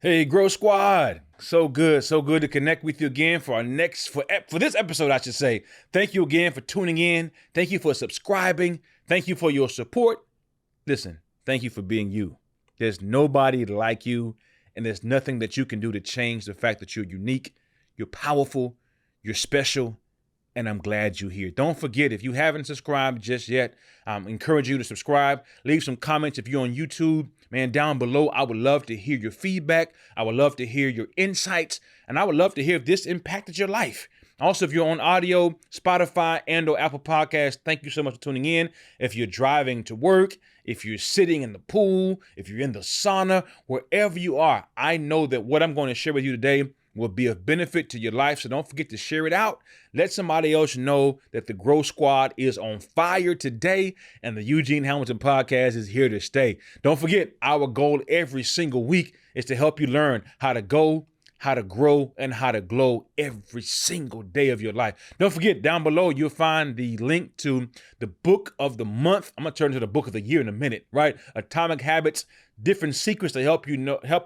Hey, Grow Squad. So good to connect with you again for this episode, I should say. Thank you again for tuning in. Thank you for subscribing. Thank you for your support. Listen, thank you for being you. There's nobody like you, and there's nothing that you can do to change the fact that you're unique, you're powerful, you're special, and I'm glad you're here. Don't forget, if you haven't subscribed just yet, I encourage you to subscribe. Leave some comments if you're on YouTube. Man, down below, I would love to hear your feedback. I would love to hear your insights, and I would love to hear if this impacted your life. Also, if you're on audio, Spotify, and or Apple Podcasts, thank you so much for tuning in. If you're driving to work, if you're sitting in the pool, if you're in the sauna, wherever you are, I know that what I'm going to share with you today will be of benefit to your life. So don't forget to share it out. Let somebody else know that the Grow Squad is on fire today and the Eugene Hamilton podcast is here to stay. Don't forget, our goal every single week is to help you learn how to go, how to grow, and how to glow every single day of your life. Don't forget, down below, you'll find the link to the book of the month. I'm going to turn to the book of the year in a minute, right? Atomic Habits, different secrets to help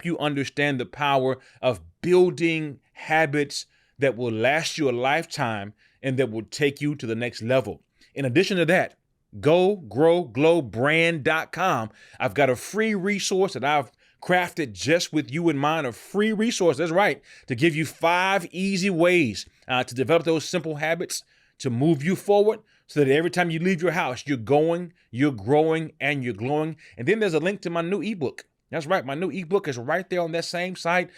you understand the power of building habits that will last you a lifetime and that will take you to the next level. In addition to that, GoGrowGlowBrand.com. I've got a free resource that I've crafted just with you in mind, a free resource, that's right, to give you 5 easy ways to develop those simple habits to move you forward so that every time you leave your house, you're going, you're growing, and you're glowing. And then there's a link to my new ebook. That's right, my new ebook is right there on that same site.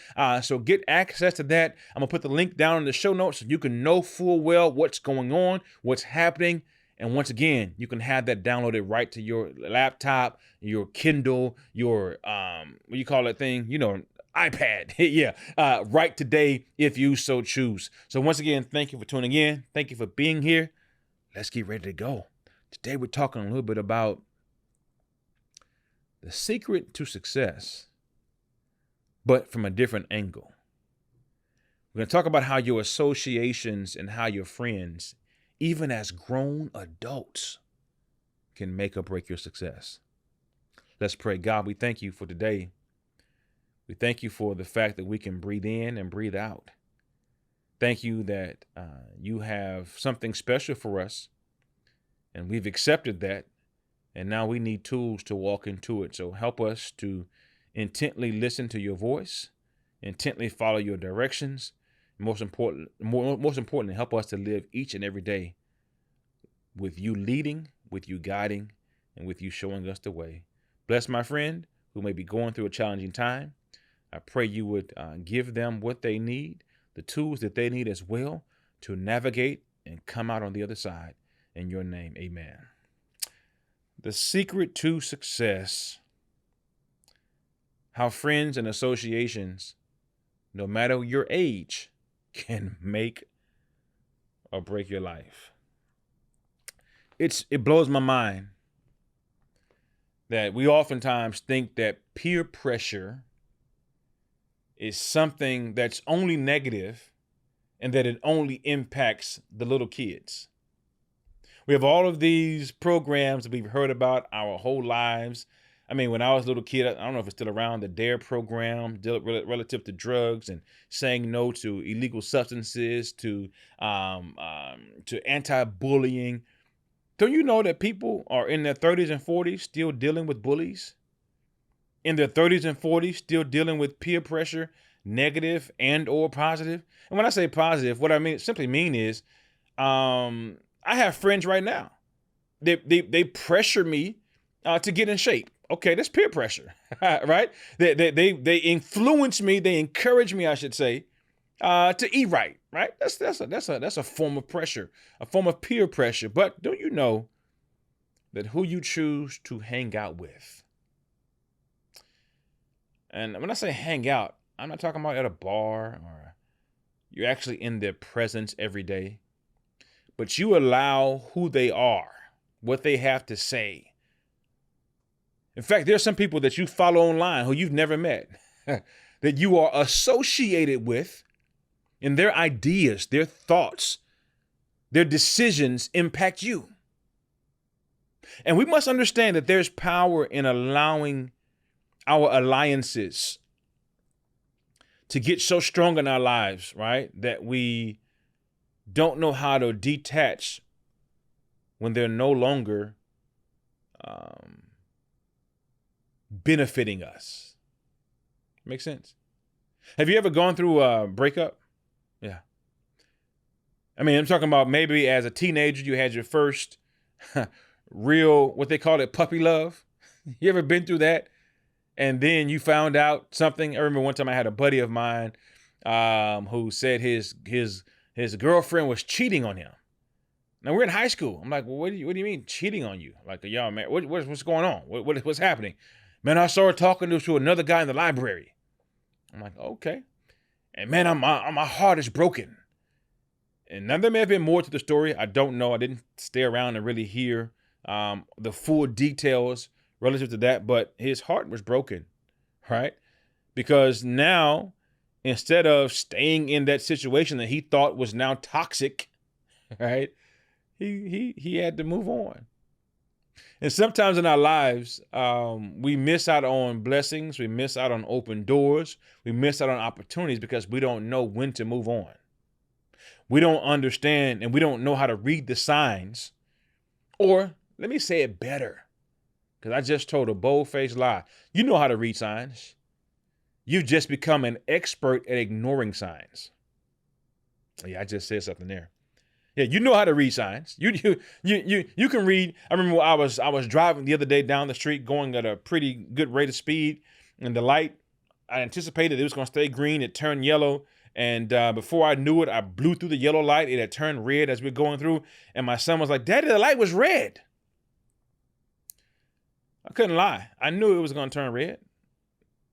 So get access to that. I'm gonna put the link down in the show notes so you can know full well what's going on, what's happening. And once again, you can have that downloaded right to your laptop, your Kindle, your, what do you call that thing? iPad. Yeah, right today if you so choose. So once again, thank you for tuning in. Thank you for being here. Let's get ready to go. Today we're talking a little bit about the secret to success, but from a different angle. We're going to talk about how your associations and how your friends, even as grown adults, can make or break your success. Let's pray. God, we thank you for today. We thank you for the fact that we can breathe in and breathe out. Thank you that you have something special for us, and we've accepted that, and now we need tools to walk into it. So help us to intently listen to your voice, intently follow your directions. Most importantly, help us to live each and every day with you leading, with you guiding, and with you showing us the way. Bless my friend who may be going through a challenging time. I pray you would give them what they need, the tools that they need as well to navigate and come out on the other side. In your name, amen. The secret to success, how friends and associations, no matter your age, can make or break your life. It blows my mind that we oftentimes think that peer pressure is something that's only negative and that it only impacts the little kids. We have all of these programs that we've heard about our whole lives. I mean, when I was a little kid, I don't know if it's still around, the DARE program relative to drugs and saying no to illegal substances, to anti-bullying. Don't you know that people are in their 30s and 40s still dealing with bullies? In their 30s and 40s still dealing with peer pressure, negative and or positive? And when I say positive, what I simply mean is, I have friends right now. They pressure me to get in shape. Okay, that's peer pressure, right? They influence me. They encourage me, I should say, to eat right. Right? That's a form of pressure, a form of peer pressure. But don't you know that who you choose to hang out with? And when I say hang out, I'm not talking about at a bar or you're actually in their presence every day. But you allow who they are, what they have to say. In fact, there's some people that you follow online who you've never met, that you are associated with, and their ideas, their thoughts, their decisions impact you. And we must understand that there's power in allowing our alliances to get so strong in our lives, right, that we don't know how to detach when they're no longer benefiting us. Make sense? Have you ever gone through a breakup? Yeah. I mean, I'm talking about maybe as a teenager, you had your first real, what they call it, puppy love. You ever been through that? And then you found out something. I remember one time I had a buddy of mine who said his girlfriend was cheating on him. Now we're in high school. I'm like, well, what do you mean cheating on you? Like, y'all, man, what's going on? What's happening? Man, I saw her talking to another guy in the library. I'm like, okay. And man, my heart is broken. And now there may have been more to the story. I don't know. I didn't stay around and really hear the full details relative to that, but his heart was broken, right? Because now, instead of staying in that situation that he thought was now toxic, right? He had to move on. And sometimes in our lives, we miss out on blessings. We miss out on open doors. We miss out on opportunities because we don't know when to move on. We don't understand and we don't know how to read the signs. Or let me say it better, because I just told a bold-faced lie. You know how to read signs. You've just become an expert at ignoring signs. Yeah, I just said something there. Yeah, you know how to read signs. You can read. I remember I was driving the other day down the street going at a pretty good rate of speed, and the light, I anticipated it was going to stay green. It turned yellow, and before I knew it, I blew through the yellow light. It had turned red as we were going through, and my son was like, "Daddy, the light was red." I couldn't lie. I knew it was going to turn red.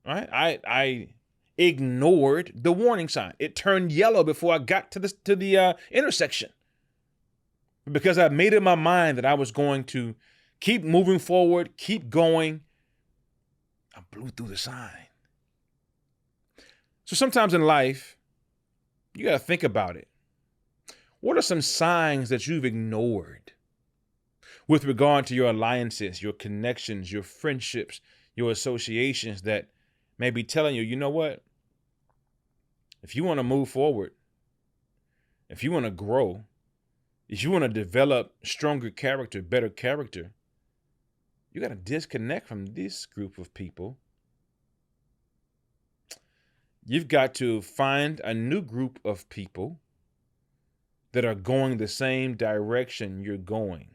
Right? I ignored the warning sign. It turned yellow before I got to the intersection. Because I made in my mind that I was going to keep moving forward, keep going, I blew through the sign. So sometimes in life, you got to think about it. What are some signs that you've ignored with regard to your alliances, your connections, your friendships, your associations that may be telling you, you know what? If you want to move forward, if you want to grow, if you want to develop stronger character, better character, you got to disconnect from this group of people. You've got to find a new group of people that are going the same direction you're going.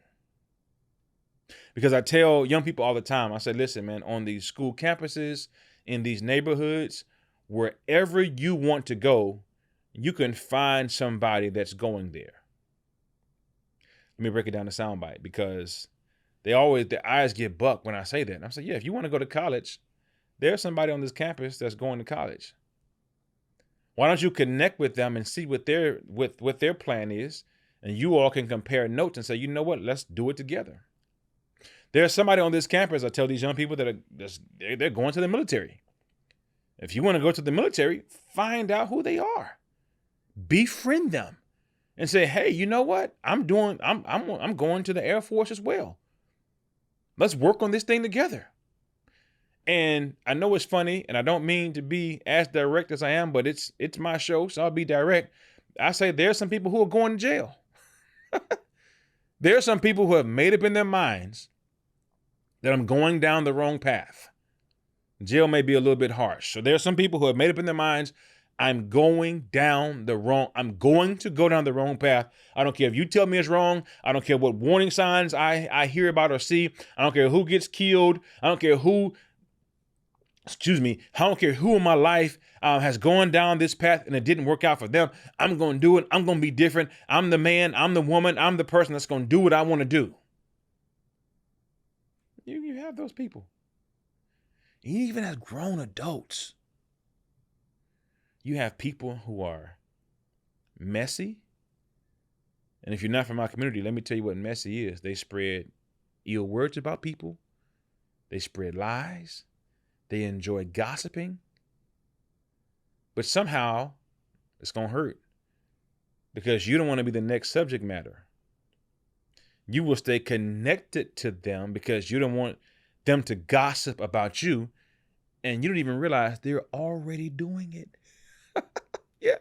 Because I tell young people all the time, I say, listen, man, on these school campuses, in these neighborhoods, wherever you want to go, you can find somebody that's going there. Let me break it down to soundbite, because their eyes get bucked when I say that. And I'm saying, yeah, if you want to go to college, there's somebody on this campus that's going to college. Why don't you connect with them and see what their plan is, and you all can compare notes and say, you know what, let's do it together. There's somebody on this campus, I tell these young people that they're going to the military. If you want to go to the military, find out who they are. Befriend them and say, hey, you know what? I'm going to the Air Force as well. Let's work on this thing together. And I know it's funny, and I don't mean to be as direct as I am, but it's my show, so I'll be direct. I say there's some people who are going to jail. There are some people who have made up in their minds that I'm going down the wrong path. Jail may be a little bit harsh. So there are some people who have made up in their minds, I'm going to go down the wrong path. I don't care if you tell me it's wrong. I don't care what warning signs I hear about or see. I don't care who gets killed. I don't care who in my life has gone down this path and it didn't work out for them. I'm going to do it. I'm going to be different. I'm the man. I'm the woman. I'm the person that's going to do what I want to do. You have those people. Even as grown adults, you have people who are messy. And if you're not from our community, let me tell you what messy is. They spread ill words about people. They spread lies. They enjoy gossiping. But somehow it's going to hurt because you don't want to be the next subject matter. You will stay connected to them because you don't want them to gossip about you, and you don't even realize they're already doing it. Yeah.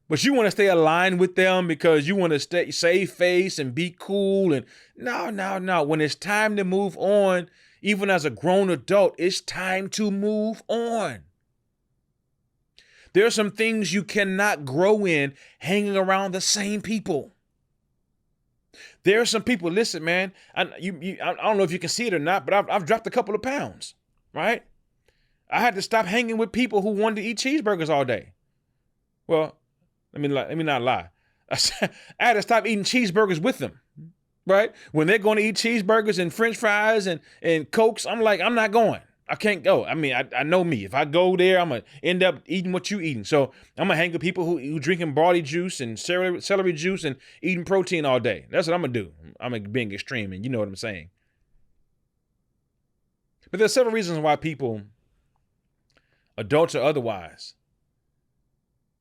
But you want to stay aligned with them because you want to save face and be cool. And no. When it's time to move on, even as a grown adult, it's time to move on. There are some things you cannot grow in hanging around the same people. There are some people, listen, man, I don't know if you can see it or not, but I've dropped a couple of pounds, right? I had to stop hanging with people who wanted to eat cheeseburgers all day. Well, let me not lie. I had to stop eating cheeseburgers with them, right? When they're going to eat cheeseburgers and French fries and Cokes, I'm like, I'm not going. I can't go. I mean, I know me. If I go there, I'm going to end up eating what you eating. So I'm going to hang with people who drinking barley juice and celery juice and eating protein all day. That's what I'm going to do. I'm being extreme, and you know what I'm saying. But there's several reasons why people, adults or otherwise,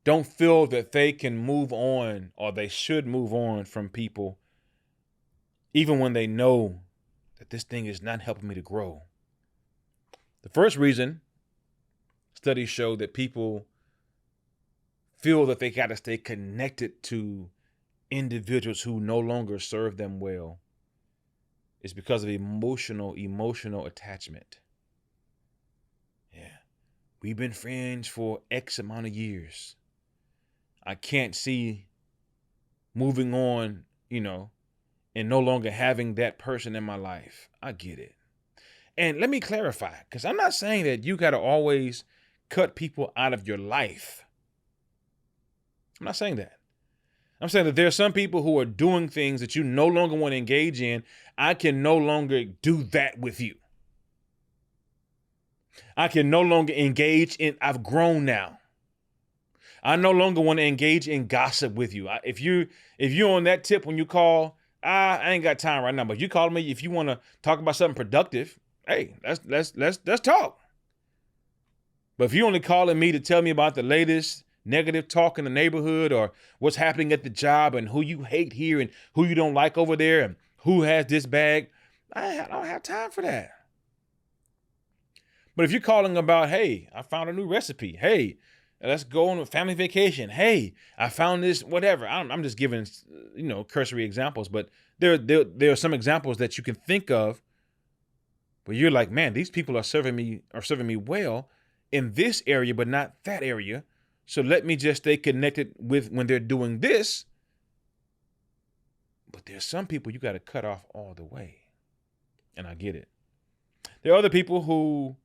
don't feel that they can move on or they should move on from people, even when they know that this thing is not helping me to grow. The first reason, studies show that people feel that they got to stay connected to individuals who no longer serve them well, is because of emotional attachment. Yeah. We've been friends for X amount of years. I can't see moving on, and no longer having that person in my life. I get it. And let me clarify, because I'm not saying that you got to always cut people out of your life. I'm not saying that. I'm saying that there are some people who are doing things that you no longer want to engage in. I can no longer do that with you. I can no longer engage in, I've grown now. I no longer want to engage in gossip with you. If you're on that tip when you call, I ain't got time right now. But if you call me, if you want to talk about something productive, hey, let's talk. But if you're only calling me to tell me about the latest negative talk in the neighborhood or what's happening at the job and who you hate here and who you don't like over there and who has this bag, I don't have time for that. But if you're calling about, hey, I found a new recipe. Hey, let's go on a family vacation. Hey, I found this, whatever. I'm just giving, cursory examples, but there are some examples that you can think of where you're like, man, these people are serving me well in this area, but not that area. So let me just stay connected with when they're doing this. But there's some people you got to cut off all the way. And I get it. There are other people who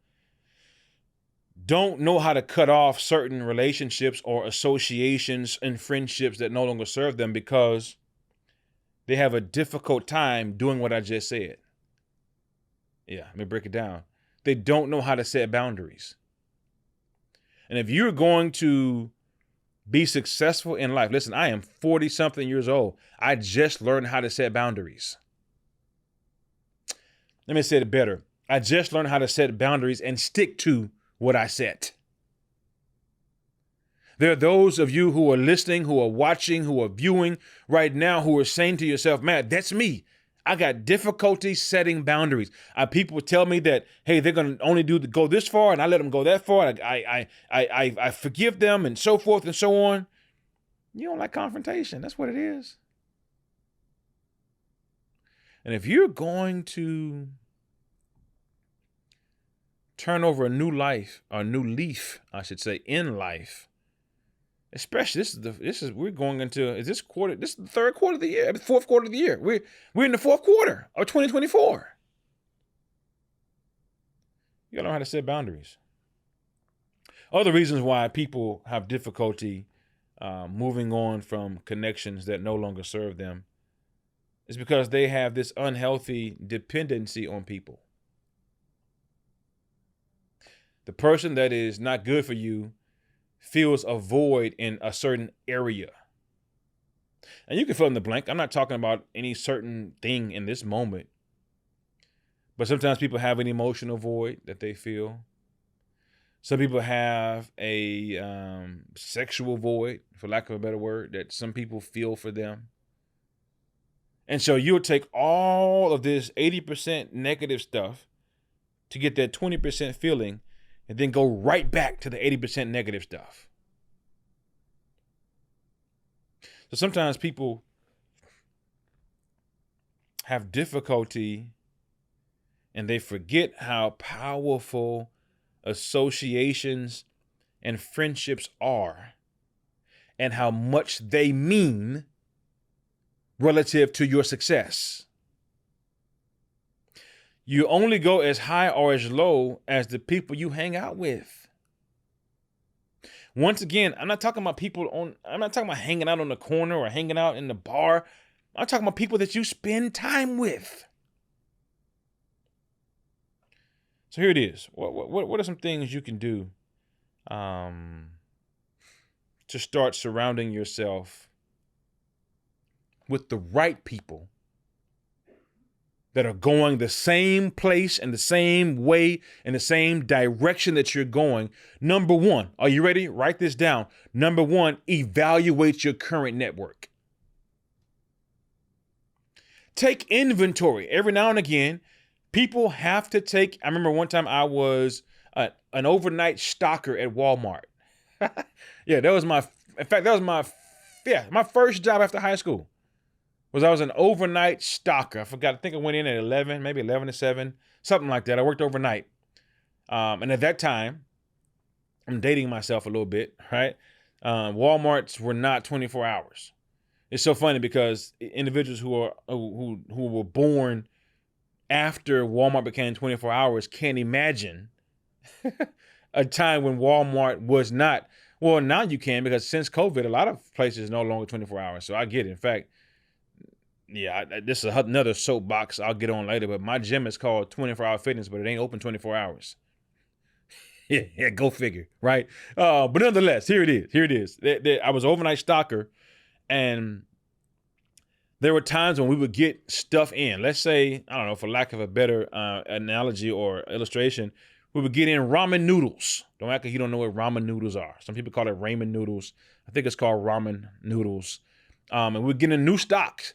don't know how to cut off certain relationships or associations and friendships that no longer serve them because they have a difficult time doing what I just said. Yeah, let me break it down. They don't know how to set boundaries. And if you're going to be successful in life, listen, I am 40-something years old. I just learned how to set boundaries. Let me say it better. I just learned how to set boundaries and stick to what I set. There are those of you who are listening, who are watching, who are viewing right now, who are saying to yourself, man, that's me. I got difficulty setting boundaries. People tell me that, hey, they're going to only go this far, and I let them go that far. I forgive them, and so forth and so on. You don't like confrontation. That's what it is. And if you're going to turn over a new leaf, I should say, in life, especially we're going into this quarter. This is the third quarter of the year, fourth quarter of the year. We're in the fourth quarter of 2024. You gotta know how to set boundaries. Other reasons why people have difficulty moving on from connections that no longer serve them is because they have this unhealthy dependency on people. The person that is not good for you feels a void in a certain area. And you can fill in the blank. I'm not talking about any certain thing in this moment. But sometimes people have an emotional void that they feel. Some people have a sexual void, for lack of a better word, that some people feel for them. And so you'll take all of this 80% negative stuff to get that 20% feeling and then go right back to the 80% negative stuff. So sometimes people have difficulty and they forget how powerful associations and friendships are and how much they mean relative to your success. You only go as high or as low as the people you hang out with. Once again, I'm not talking about hanging out on the corner or hanging out in the bar. I'm talking about people that you spend time with. So here it is. What are some things you can do to start surrounding yourself with the right people that are going the same place and the same way and the same direction that you're going? Number one, are you ready? Write this down. Number one, evaluate your current network. Take inventory. Every now and again, people have to take. I remember one time I was an overnight stocker at Walmart. Yeah, my first job after high school. I was an overnight stocker. I forgot. I think I went in at 11, maybe 11 to 7, something like that. I worked overnight. And at that time, I'm dating myself a little bit, right? Walmarts were not 24 hours. It's so funny because individuals who were born after Walmart became 24 hours can't imagine a time when Walmart was not. Well, now you can, because since COVID, a lot of places are no longer 24 hours. So I get it. In fact, yeah, this is another soapbox I'll get on later, but my gym is called 24-Hour Fitness, but it ain't open 24 hours. Yeah, go figure, right? But nonetheless, here it is. I was overnight stocker, and there were times when we would get stuff in. Let's say, I don't know, for lack of a better analogy or illustration, we would get in ramen noodles. Don't act like you don't know what ramen noodles are. Some people call it ramen noodles. I think it's called ramen noodles. And we'd get in new stocks.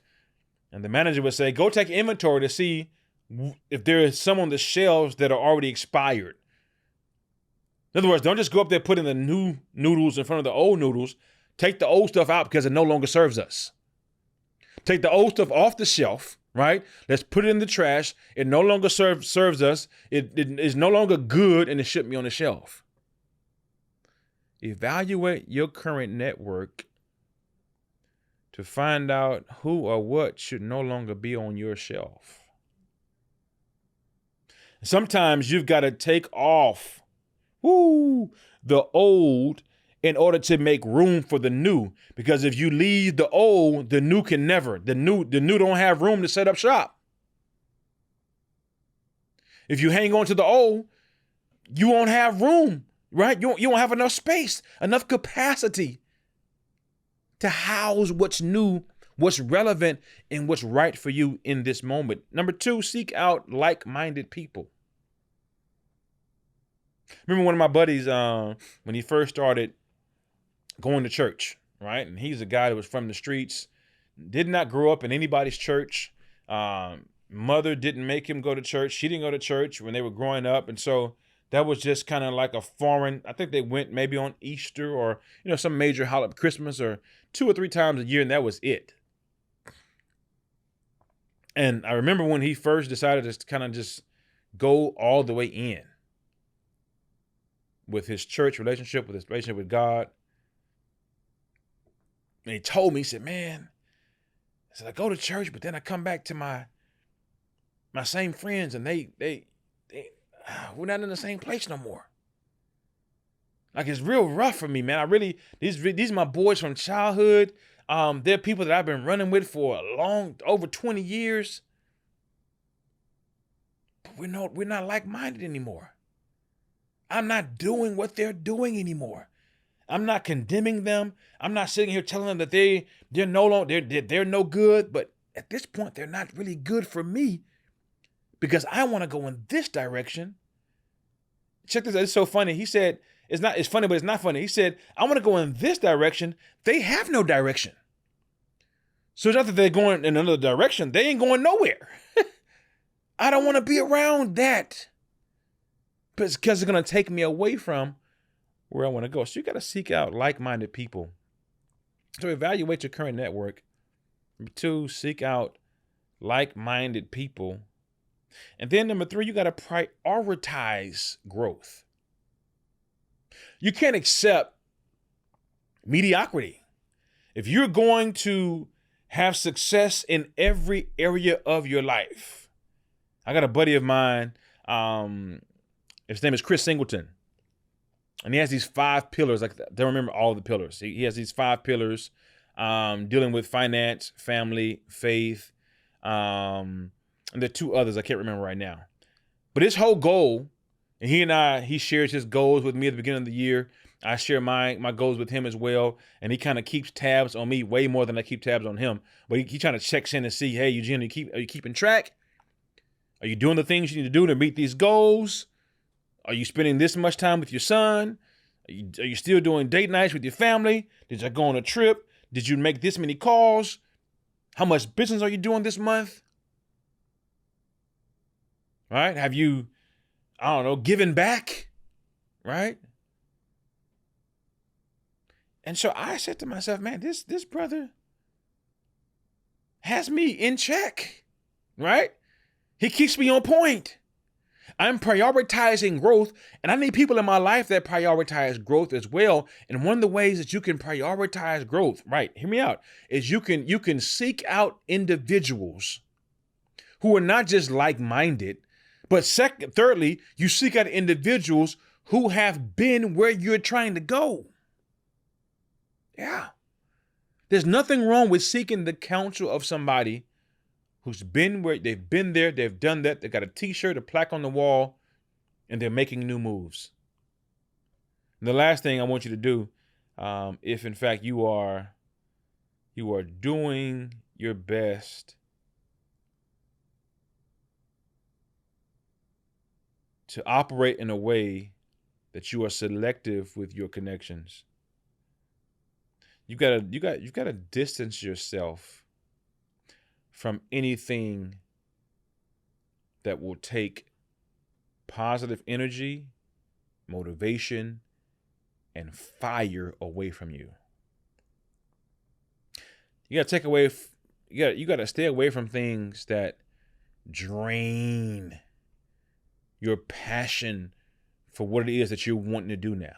And the manager would say, go take inventory to see if there is some on the shelves that are already expired. In other words, don't just go up there putting the new noodles in front of the old noodles. Take the old stuff out because it no longer serves us. Take the old stuff off the shelf, right? Let's put it in the trash. It no longer serves us. It is no longer good, and it shouldn't be on the shelf. Evaluate your current network to find out who or what should no longer be on your shelf. Sometimes you've got to take off the old in order to make room for the new. Because if you leave the old, the new can never. The new don't have room to set up shop. If you hang on to the old, you won't have room, right? You won't have enough space, enough capacity to house what's new, what's relevant, and what's right for you in this moment. Number two, seek out like-minded people. Remember one of my buddies, when he first started going to church, right? And he's a guy that was from the streets, did not grow up in anybody's church. Mother didn't make him go to church. She didn't go to church when they were growing up. And so that was just kind of like a foreign. I think they went maybe on Easter or, some major holiday, Christmas, or 2 or 3 times a year, and that was it. And I remember when he first decided to kind of just go all the way in with his church relationship, with his relationship with God. And he told me, he said, man, I go to church, but then I come back to my same friends, and they we're not in the same place no more. Like, it's real rough for me, man. These are my boys from childhood. They're people that I've been running with for over 20 years. But we're not like-minded anymore. I'm not doing what they're doing anymore. I'm not condemning them. I'm not sitting here telling them that they're no good. But at this point, they're not really good for me because I want to go in this direction. Check this out. It's so funny. He said, it's funny, but it's not funny. He said, I want to go in this direction. They have no direction. So it's not that they're going in another direction. They ain't going nowhere. I don't want to be around that. But it's because it's going to take me away from where I want to go. So you got to seek out like-minded people So evaluate your current network. Number 2, seek out like-minded people. And then number 3, you got to prioritize growth. You can't accept mediocrity. If you're going to have success in every area of your life, I got a buddy of mine, his name is Chris Singleton, and he has these 5 pillars. I don't remember all the pillars. He has these 5 pillars dealing with finance, family, faith, and there are 2 others I can't remember right now. But his whole goal, and he shares his goals with me at the beginning of the year. I share my goals with him as well, and he kind of keeps tabs on me way more than I keep tabs on him. But he trying to check in and see, hey, Eugene, are you keeping track? Are you doing the things you need to do to meet these goals? Are you spending this much time with your son? Are you still doing date nights with your family? Did you go on a trip? Did you make this many calls? How much business are you doing this month? Right? Have you, I don't know, given back? Right? And so I said to myself, man, this brother has me in check, right? He keeps me on point. I'm prioritizing growth, and I need people in my life that prioritize growth as well. And one of the ways that you can prioritize growth, right, hear me out, is you can seek out individuals who are not just like-minded, but thirdly, you seek out individuals who have been where you're trying to go. Yeah. There's nothing wrong with seeking the counsel of somebody who's been where they've been there, they've done that, they got a t-shirt, a plaque on the wall, and they're making new moves. And the last thing I want you to do, if in fact you are doing your best to operate in a way that you are selective with your connections, you've got to distance yourself from anything that will take positive energy, motivation, and fire away from you. You got to stay away from things that drain your passion for what it is that you're wanting to do now.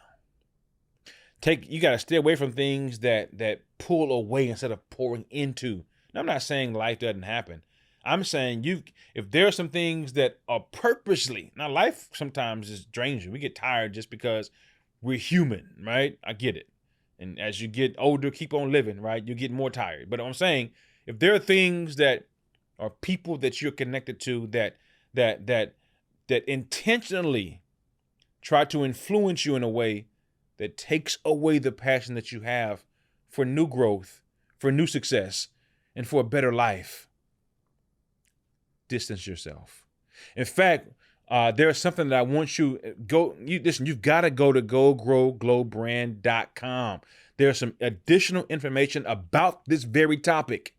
You got to stay away from things that pull away instead of pouring into. Now, I'm not saying life doesn't happen. I'm saying if there are some things that are purposely, now life sometimes just drains you. We get tired just because we're human, right? I get it. And as you get older, keep on living, right? You get more tired. But I'm saying if there are things that are people that you're connected to that intentionally try to influence you in a way that takes away the passion that you have for new growth, for new success, and for a better life, distance yourself. In fact, there's something that I want you've got to go to 𝐬𝐿GlowBrand.com. There's some additional information about this very topic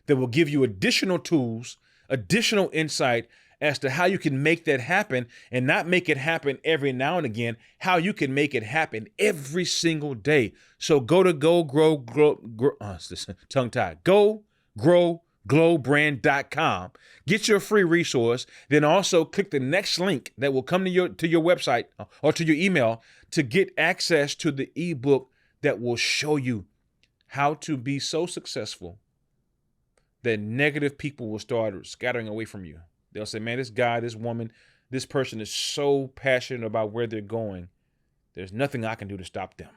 that will give you additional tools, additional insight as to how you can make that happen, and not make it happen every now and again, how you can make it happen every single day. So go to 𝐬𝐿GlowBrand.com. Get your free resource. Then also click the next link that will come to your website or to your email to get access to the ebook that will show you how to be so successful that negative people will start scattering away from you. They'll say, man, this guy, this woman, this person is so passionate about where they're going. There's nothing I can do to stop them.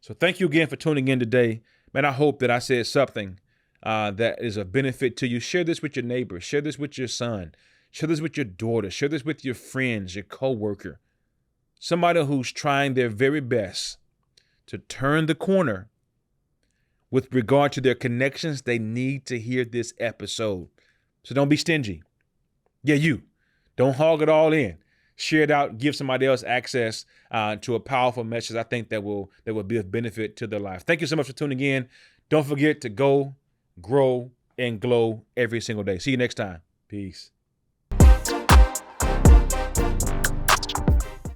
So thank you again for tuning in today. Man, I hope that I said something that is a benefit to you. Share this with your neighbor. Share this with your son. Share this with your daughter. Share this with your friends, your coworker. Somebody who's trying their very best to turn the corner with regard to their connections. They need to hear this episode. So don't be stingy. Yeah, you. Don't hog it all in. Share it out. Give somebody else access to a powerful message. I think that will be of benefit to their life. Thank you so much for tuning in. Don't forget to go, grow, and glow every single day. See you next time. Peace.